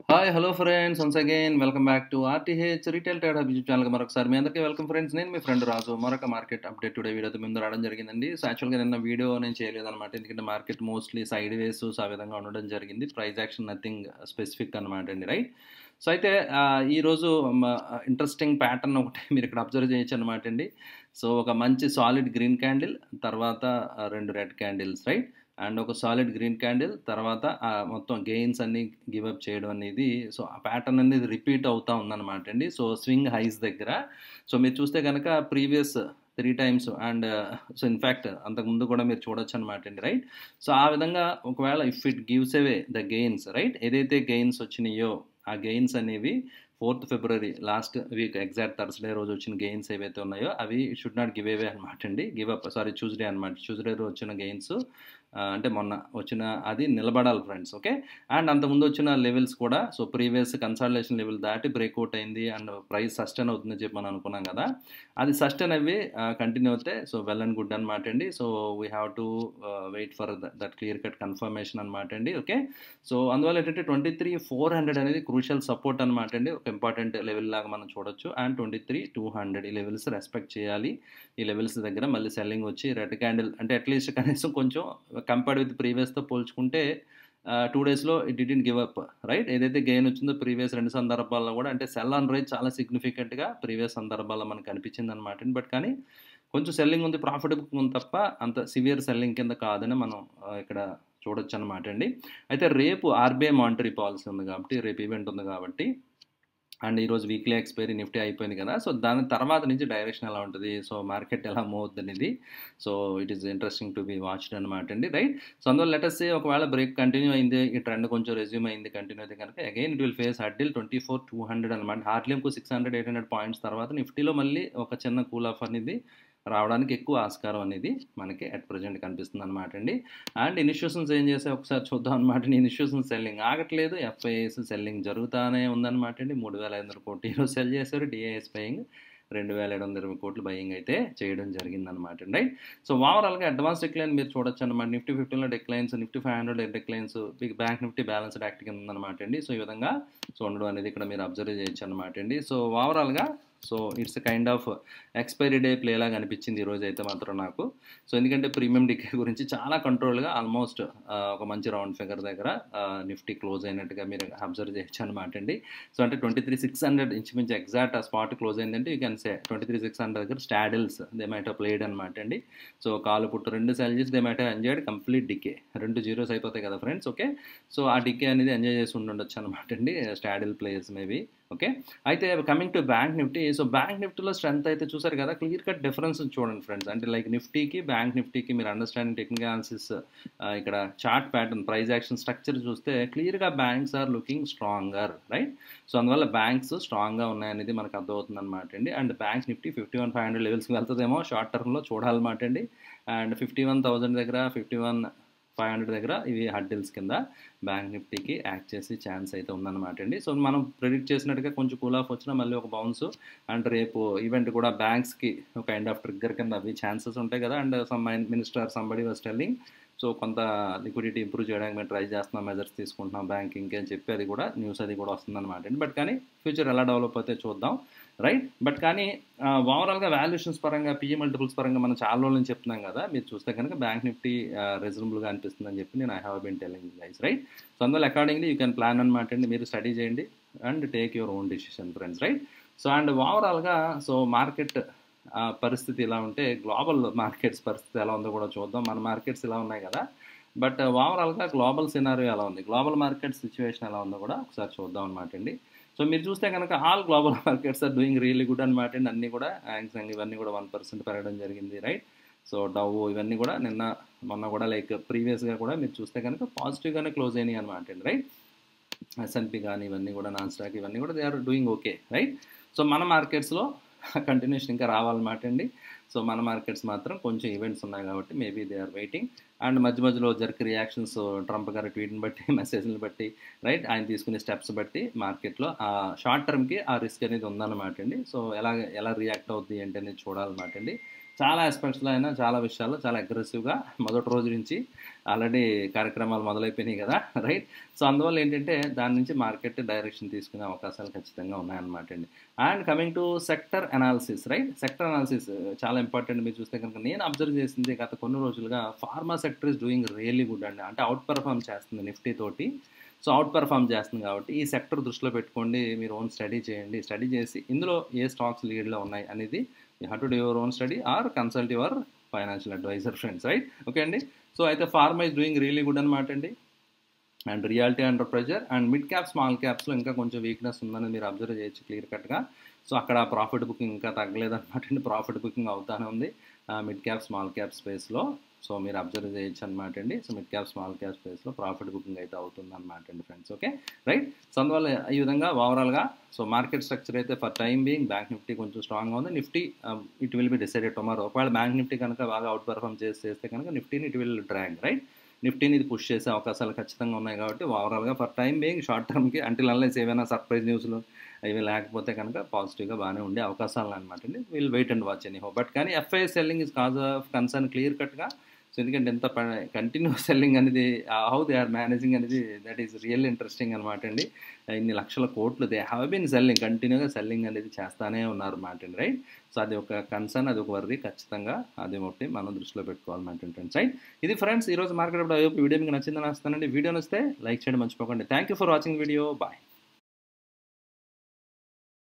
Hi hello friends once again welcome back to RTH retail trade hub YouTube ఛానల్కి మరొకసారి మీ అందరికీ welcome friends. నేను మీ friend రాజు. మరొక market update today వీడియోతో ముందు రావడం జరిగిందండి. సో యాక్చువల్గా నిన్న వీడియో నేను చేయలేదన్నమాట, ఎందుకంటే మార్కెట్ మోస్ట్లీ సైడ్ వేస్ ఆ విధంగా ఉండడం జరిగింది. ప్రైస్ యాక్షన్ నథింగ్ స్పెసిఫిక్ అనమాట అండి, రైట్. సో అయితే ఈరోజు ఇంట్రెస్టింగ్ ప్యాటర్న్ ఒకటి మీరు ఇక్కడ అబ్జర్వ్ చేయొచ్చు అనమాట అండి. సో ఒక మంచి సాలిడ్ గ్రీన్ క్యాండిల్, తర్వాత రెండు రెడ్ క్యాండిల్స్, రైట్. అండ్ ఒక సాలిడ్ గ్రీన్ క్యాండిల్ తర్వాత మొత్తం గెయిన్స్ అన్ని గివప్ చేయడం అనేది, సో ఆ ప్యాటర్న్ అనేది రిపీట్ అవుతూ ఉందన్నమాట అండి. సో స్వింగ్ హైస్ దగ్గర సో మీరు చూస్తే కనుక previous 3 times and so in fact అంతకుముందు కూడా మీరు చూడొచ్చు అనమాట అండి, రైట్. సో ఆ విధంగా ఒకవేళ if it gives away the gains, right, ఏదైతే గెయిన్స్ వచ్చినాయో ఆ గెయిన్స్ అనేవి 4th February last week exact Thursday రోజు వచ్చిన గెయిన్స్ ఏవైతే ఉన్నాయో అవి షుడ్ నాట్ గివ్ అవే అనమాట అండి. గివ్ అప్, సారీ, ట్యూస్డే అనమాట. ట్యూస్డే రోజు వచ్చిన గెయిన్స్ అంటే మొన్న వచ్చిన అది నిలబడాలి ఫ్రెండ్స్, ఓకే. అండ్ అంతకుముందు వచ్చిన లెవెల్స్ కూడా సో ప్రీవియస్ కన్సాలిడేషన్ లెవెల్ దాటి బ్రేక్అవుట్ అయింది అండ్ ప్రైస్ సస్టైన్ అవుతుందని చెప్పి మనం అనుకున్నాం కదా. అది సస్టైన్ అవి కంటిన్యూ అవుతే సో వెల్ అండ్ గుడ్ అనమాట అండి. So we have to wait for that clear cut confirmation అనమాట అండి, ఓకే. సో అందువల్ల ఏంటంటే 23,400 అనేది క్రూషియల్ సపోర్ట్ అనమాట అండి, ఒక ఇంపార్టెంట్ లెవెల్ లాగా మనం చూడొచ్చు. అండ్ 23,200 ఈ లెవెల్స్ రెస్పెక్ట్ చేయాలి. ఈ లెవెల్స్ దగ్గర మళ్ళీ సెల్లింగ్ వచ్చి రెడ్ క్యాండిల్ అంటే అట్లీస్ట్ కనీసం కొంచెం కంపేర్డ్ విత్ ప్రీవియస్తో పోల్చుకుంటే 2 daysలో it didn't give up, right. ఏదైతే గెయిన్ వచ్చిందో ప్రీవియస్ 2 సందర్భాల్లో కూడా అంటే సెల్ ఆన్ రైజ్ చాలా సిగ్నిఫికెంట్గా ప్రీవియస్ సందర్భాల్లో మనకు అనిపించింది అనమాట. బట్ కానీ కొంచెం సెల్లింగ్ ఉంది, ప్రాఫిటబుల్ ఉంది తప్ప అంత సివియర్ సెల్లింగ్ కింద కాదని మనం ఇక్కడ చూడొచ్చు అనమాట అండి. అయితే రేపు ఆర్బీఐ మానిటరీ పాలసీ ఉంది కాబట్టి, రేపు ఈవెంట్ ఉంది కాబట్టి, అండ్ ఈరోజు వీక్లీ ఎక్స్పైరీ నిఫ్టీ అయిపోయింది కదా. సో దాని తర్వాత నుంచి డైరెక్షన్ ఎలా ఉంటుంది, సో మార్కెట్ ఎలా మూవ్ అవుతుంది అనేది, so it is interesting to be watched అనమాట అండి, రైట్. సో అందువల్ల లెట్ us say ఒకవేళ బ్రేక్ కంటిన్యూ అయింది, ఈ ట్రెండ్ కొంచెం రెజ్యూమ్ అయింది, కంటిన్యూ అయితే కనుక again it will face hurdle 24,200 అనమాట. హార్డ్లీ ఇంకో 600-800 పాయింట్స్ తర్వాత నిఫ్టీలో మళ్ళీ ఒక చిన్న కూల్ ఆఫ్ అనేది రావడానికి ఎక్కువ ఆస్కారం అనేది మనకి అట్ ప్రజెంట్ కనిపిస్తుంది అనమాట అండి. అండ్ ఇన్స్టిట్యూషన్స్ ఏం చేసాయి ఒకసారి చూద్దాం అనమాట. ఇన్స్టిట్యూషన్ సెల్లింగ్ ఆగట్లేదు, ఎఫ్ఐఎస్ సెల్లింగ్ జరుగుతూనే ఉందన్నమాట అండి. 3,500 కోట్లు ఈరోజు సెల్ చేశారు. డిఐఎస్ బయింగ్ 2,720 కోట్లు బయింగ్ అయితే చేయడం జరిగిందనమాట, రైట్. సో ఓవరాల్గా అడ్వాన్స్ డిక్లైన్ మీరు చూడొచ్చు అనమాట. నిఫ్టీ 15లో declines, Nifty 500 declines, bank Nifty balanced act కింద ఉందన్నమాట అండి. సో ఈ విధంగా సో ఉండడం అనేది ఇక్కడ మీరు అబ్జర్వ్ చేయొచ్చు అనమాట అండి. సో ఓవరాల్గా so it's kind of expiry day play లాగా అనిపించింది ఈరోజు అయితే మాత్రం నాకు. సో ఎందుకంటే ప్రీమియం డికే గురించి చాలా కంట్రోల్గా ఆల్మోస్ట్ ఒక మంచి రౌండ్ ఫిగర్ దగ్గర నిఫ్టీ క్లోజ్ అయినట్టుగా మీరు అబ్జర్వ్ చేయొచ్చు అనమాట అండి. సో అంటే 23,600 ఇంచుమించు ఎగ్జాక్ట్ ఆ స్పాట్ క్లోజ్ అయిందంటే యూ కెన్ సే 23,600 దగ్గర straddles they might have played అనమాట అండి. సో కాలు పుట్టు 2 సెల్ చేసి they might have enjoyed complete decay. 2 zeros అయిపోతాయి కదా ఫ్రెండ్స్, ఓకే. సో ఆ డికే అనేది ఎంజాయ్ చేసి ఉండొచ్చు అనమాట అండి స్టాడిల్ ప్లేయర్స్ మేబీ, ఓకే. అయితే coming to bank Nifty, so bank నిఫ్టీలో స్ట్రెంత్ అయితే చూసారు కదా, క్లియర్ కట్ డిఫరెన్స్ చూడండి ఫ్రెండ్స్. అంటే లైక్ నిఫ్టీకి బ్యాంక్ నిఫ్టీకి మీరు అండర్స్టాండింగ్ టెక్నికల్ అనాలిసిస్ ఇక్కడ chart pattern price action structure చూస్తే క్లియర్గా banks are looking stronger, right. So అందువల్ల బ్యాంక్స్ స్ట్రాంగ్గా ఉన్నాయనేది మనకు అర్థమవుతుంది అనమాట అండి. అండ్ బ్యాంక్ నిఫ్టీ 51,500 లెవెల్స్కి వెళ్తుందేమో షార్ట్ టర్మ్లో చూడాలన్నమాట అండి. అండ్ 51,000 దగ్గర 51,500 దగ్గర ఇవి హడ్డిల్స్ కింద బ్యాంక్ నిఫ్టీకి యాక్ట్ చేసి ఛాన్స్ అయితే ఉందన్నమాట అండి. సో మనం ప్రెడిక్ట్ చేసినట్టుగా కొంచెం కూల్ ఆఫ్ వచ్చినా మళ్ళీ ఒక బౌన్స్, అండ్ రేపు ఈవెంట్ కూడా బ్యాంక్స్కి ఒక కైండ్ ఆఫ్ ట్రిగ్గర్ కింద అవి ఛాన్సెస్ ఉంటాయి కదా. And some minister somebody was telling so కొంత లిక్విడిటీ ఇంప్రూవ్ చేయడానికి మేము ట్రై చేస్తున్నాం, మెజర్స్ తీసుకుంటున్నాం బ్యాంకింగ్కి అని చెప్పి అది కూడా న్యూస్ అది కూడా వస్తుందన్నమాట అండి. బట్ కానీ ఫ్యూచర్ ఎలా డెవలప్ అయితే చూద్దాం, రైట్. బట్ కానీ ఓవరాల్గా వాల్యుయేషన్స్ పరంగా, పిఈ మల్టిపుల్స్ పరంగా మనం చాలా రోజుల నుంచి చెప్తున్నాం కదా. మీరు చూస్తే కనుక బ్యాంక్ నిఫ్టీ రీజనబుల్గా అనిపిస్తుందని చెప్పి నేను I have been telling guys, right. So అందువల్ల అకార్డింగ్లీ యూ కెన్ ప్లాన్ అనమాట అండి. మీరు స్టడీ చేయండి and take your own decision friends, right. So and ఓవరాల్గా సో మార్కెట్ పరిస్థితి ఇలా ఉంటే గ్లోబల్ మార్కెట్స్ పరిస్థితి ఎలా ఉందో కూడా చూద్దాం. మన మార్కెట్స్ ఇలా ఉన్నాయి కదా, బట్ ఓవరాల్గా గ్లోబల్ సినారియో ఎలా ఉంది, గ్లోబల్ మార్కెట్ సిచ్యువేషన్ ఎలా ఉందో కూడా ఒకసారి చూద్దాం అనమాట అండి. సో మీరు చూస్తే కనుక all global markets are doing really good అనమాట అండి. అన్నీ కూడా యాంగ్సంగ్ ఇవన్నీ కూడా 1% పెరగడం జరిగింది, రైట్. సో డవ్ ఇవన్నీ కూడా నిన్న మొన్న కూడా లైక్ ప్రీవియస్గా కూడా మీరు చూస్తే కనుక పాజిటివ్గానే క్లోజ్ అయినాయి అనమాట అండి, రైట్. ఎస్ఎన్పి కానీ ఇవన్నీ కూడా నాన్ స్టాక్ ఇవన్నీ కూడా they are doing okay, right. So మన మార్కెట్స్లో కంటిన్యూషన్ ఇంకా రావాలన్నమాట అండి. సో మన మార్కెట్స్ మాత్రం కొంచెం ఈవెంట్స్ ఉన్నాయి కాబట్టి maybe they are waiting. And మధ్య మధ్యలో జర్క్ రియాక్షన్స్ ట్రంప్ గారి ట్వీట్ని బట్టి, మెసేజ్ని బట్టి, రైట్, ఆయన తీసుకునే స్టెప్స్ బట్టి మార్కెట్లో ఆ షార్ట్ టర్మ్కి ఆ రిస్క్ అనేది ఉందన్నమాట అండి. సో ఎలా రియాక్ట్ అవుద్ది ఏంటి అనేది చూడాలన్నమాట అండి. చాలా ఆస్పెక్ట్స్‌లో అయినా చాలా విషయాల్లో చాలా అగ్రెసివ్‌గా మొదటి రోజు నుంచి ఆల్రెడీ కార్యక్రమాలు మొదలైపోయినాయి గదా! రైట్. సో, అందువల్ల ఏంటంటే దాని నుంచి మార్కెట్ డైరెక్షన్ తీసుకునే అవకాశాలు ఖచ్చితంగా ఉన్నాయన్నమాట అండి. And coming to sector analysis right. Sector analysis చాలా ఇంపార్టెంట్. మీరు చూస్తే కనుక నేను అబ్జర్వ్ చేసింది గత కొన్ని రోజులుగా pharma sector is doing really good అండి. అంటే ఔట్ పెర్ఫార్మ్ చేస్తుంది నిఫ్టీ తోటి. సో, ఔట్ పెర్ఫార్మ్ చేస్తుంది కాబట్టి ఈ సెక్టర్ దృష్టిలో పెట్టుకోండి. మీరు ఓన్ స్టడీ చేయండి. స్టడీ చేసి ఇందులో ఏ స్టాక్స్ లీడ్‌లో ఉన్నాయి అనేది you have to do your own study or consult your financial advisor friends right. Okay అండి. సో, అయితే pharma is doing really good అనమాట అండి. And realty under pressure and mid cap small క్యాప్స్లో ఇంకా కొంచెం వీక్నెస్ ఉందని మీరు అబ్జర్వ్ చేయొచ్చు క్లియర్ కట్గా. సో, అక్కడ ప్రాఫిట్ బుకింగ్ ఇంకా తగ్గలేదన్నమాట అండి. ప్రాఫిట్ బుకింగ్ అవుతానే ఉంది మిడ్ క్యాప్ స్మాల్ క్యాప్ స్పేస్లో. సో, మీరు అబ్జర్వ్ చేయొచ్చు అనమాట అండి. So, mid cap small cap స్పేస్లో ప్రాఫిట్ బుకింగ్ అయితే అవుతుందన్నమాట అండి ఫ్రెండ్స్. Okay right. సో, అందువల్ల ఈ విధంగా ఓవరాల్గా సో మార్కెట్ స్ట్రక్చర్ అయితే for time being bank Nifty కొంచెం స్ట్రాంగ్గా ఉంది. Nifty it will be decided tomorrow. ఒకవేళ బ్యాంక్ నిఫ్టీ కనుక బాగా అవుట్ పెర్ఫార్మ్ చేస్తే కనుక నిఫ్టీని ఇట్ విల్ డ్రాగ్ రైట్. నిఫ్టీని ఇది పుష్ చేసే అవకాశాలు ఖచ్చితంగా ఉన్నాయి కాబట్టి ఓవరాల్గా ఫర్ టైం బీయింగ్ షార్ట్ టర్మ్కి అంటిల్ అన్లెస్ ఏమైనా సర్ప్రైజ్ న్యూస్లు ఇవి లేకపోతే కనుక పాజిటివ్గా బాగానే ఉండే అవకాశాలు అనమాట అండి. Will wait and watch anyhow. But కానీ FI selling is cause of concern clear కట్గా. సో ఎందుకంటే ఎంత కంటిన్యూస్ సెల్లింగ్ అనేది హౌ దే ఆర్ మేనేజింగ్ అనేది దట్ ఈస్ రియల్ ఇంట్రెస్టింగ్ అనమాట అండి. ఇన్ని లక్షల కోట్లు దే హ్యావ్ బీన్ సెల్లింగ్ కంటిన్యూగా సెల్లింగ్ అనేది చేస్తానే ఉన్నారు అన్నమాట అండి రైట్. సో అది ఒక కన్సర్న్, అది ఒక వర్రీ ఖచ్చితంగా అది ఒకటి మనం దృష్టిలో పెట్టుకోవాలన్నమాట ఫ్రెండ్స్ రైట్. ఇది ఫ్రెండ్స్ ఈరోజు మార్కెట్ అప్పుడు వీడియో మీకు నచ్చిందని వస్తానండి. వీడియో నచ్చితే లైక్ చేయడం మర్చిపోకండి. Thank you for watching video. Bye.